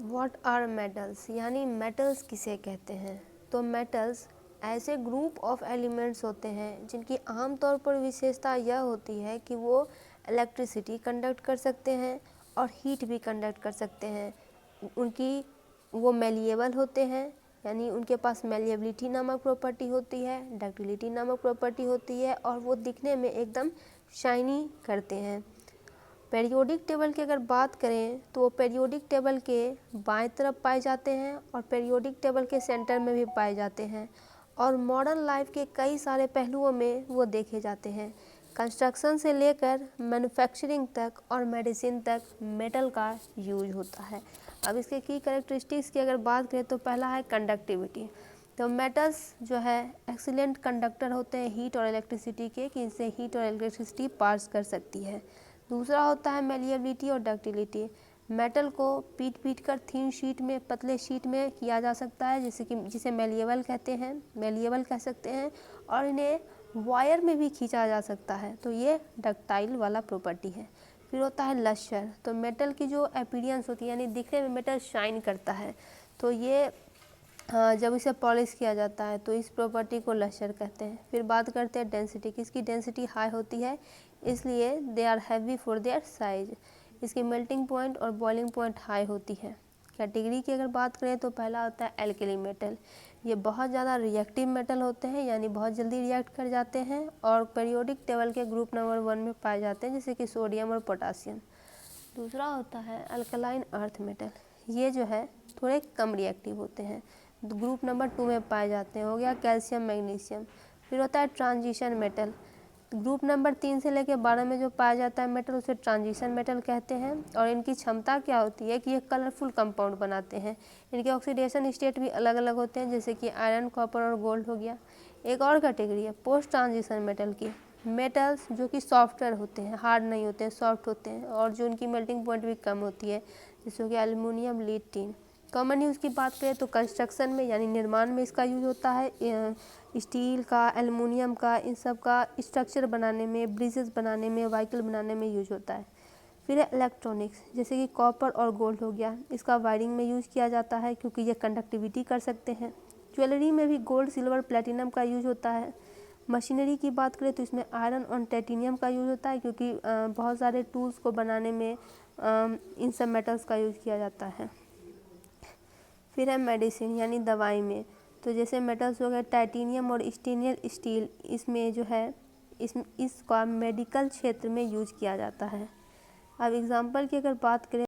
What are metals, यानी metals किसे कहते हैं। तो मेटल्स ऐसे ग्रुप ऑफ एलिमेंट्स होते हैं जिनकी आमतौर पर विशेषता यह होती है कि वो इलेक्ट्रिसिटी कंडक्ट कर सकते हैं और हीट भी कंडक्ट कर सकते हैं। वो मेलिएबल होते हैं, यानी उनके पास मेलिएबिलिटी नामक प्रॉपर्टी होती है, डक्टिलिटी नामक प्रॉपर्टी होती है और वो दिखने में एकदम शाइनी करते हैं। पेरियोडिक टेबल की अगर बात करें तो वो पेरियोडिक टेबल के बाएं तरफ पाए जाते हैं और पेरियोडिक टेबल के सेंटर में भी पाए जाते हैं और मॉडर्न लाइफ के कई सारे पहलुओं में वो देखे जाते हैं। कंस्ट्रक्शन से लेकर मैन्युफैक्चरिंग तक और मेडिसिन तक मेटल का यूज होता है। अब इसके की कैरेक्टरिस्टिक्स की अगर बात करें तो पहला है कंडक्टिविटी। तो मेटल्स जो है एक्सीलेंट कंडक्टर होते हैं हीट और इलेक्ट्रिसिटी के, कि इनसे हीट और इलेक्ट्रिसिटी पास कर सकती है। दूसरा होता है मेलिएबिलिटी और डक्टिलिटी। मेटल को पीट कर थीन शीट में, पतले शीट में किया जा सकता है, जिसे मेलिएबल कहते हैं, मेलिएबल कह सकते हैं, और इन्हें वायर में भी खींचा जा सकता है, तो ये डक्टाइल वाला प्रॉपर्टी है। फिर होता है लस्टर। तो मेटल की जो अपीयरेंस होती है, यानी दिखने में मेटल शाइन करता है, तो ये जब इसे पॉलिश किया जाता है तो इस प्रॉपर्टी को लस्टर कहते हैं। फिर बात करते हैं डेंसिटी की। इसकी डेंसिटी हाई होती है, इसलिए they are heavy for their size. इसकी मेल्टिंग पॉइंट और बॉइलिंग पॉइंट हाई होती है। कैटेगरी की अगर बात करें तो पहला होता है एल्कली मेटल। ये बहुत ज़्यादा रिएक्टिव मेटल होते हैं, यानी बहुत जल्दी रिएक्ट कर जाते हैं और पीरियोडिक टेबल के ग्रुप नंबर 1 में पाए जाते हैं, जैसे कि सोडियम और पोटासियम। दूसरा होता है अल्कलाइन अर्थ मेटल। ये जो है थोड़े कम रिएक्टिव होते हैं, ग्रुप नंबर 2 में पाए जाते हैं। हो गया कैल्शियम मैग्नीशियम। फिर होता है ट्रांजिशन मेटल। ग्रुप नंबर 3 से लेकर 12 में जो पाया जाता है मेटल, उसे ट्रांजिशन मेटल कहते हैं और इनकी क्षमता क्या होती है कि ये कलरफुल कंपाउंड बनाते हैं। इनके ऑक्सीडेशन स्टेट भी अलग अलग होते हैं, जैसे कि आयरन, कॉपर और गोल्ड हो गया। एक और कैटेगरी है पोस्ट ट्रांजिशन मेटल की। मेटल्स जो कि सॉफ्टवेयर होते हैं, हार्ड नहीं होते हैं, सॉफ्ट होते हैं और जो उनकी मेल्टिंग पॉइंट भी कम होती है, जैसे कि aluminium, lead, tin. Common use की बात करें तो कंस्ट्रक्शन में, यानी निर्माण में इसका यूज होता है। स्टील का, एल्युमिनियम का, इन सब का स्ट्रक्चर बनाने में, ब्रिजेस बनाने में, व्हीकल बनाने में यूज होता है। फिर है इलेक्ट्रॉनिक्स, जैसे कि कॉपर और गोल्ड हो गया। इसका वायरिंग में यूज किया जाता है क्योंकि ये कंडक्टिविटी कर सकते हैं। ज्वेलरी में भी गोल्ड, सिल्वर, प्लेटिनम का यूज होता है। मशीनरी की बात करें तो इसमें आयरन और टाइटेनियम का यूज होता है, क्योंकि बहुत सारे टूल्स को बनाने में इन सब मेटल्स का यूज किया जाता है। फिर है मेडिसिन, यानी दवाई में, तो जैसे मेटल्स हो गए टाइटेनियम और स्टेनलेस स्टील, इसमें जो है इसका मेडिकल क्षेत्र में यूज किया जाता है। अब एग्जांपल की अगर बात करें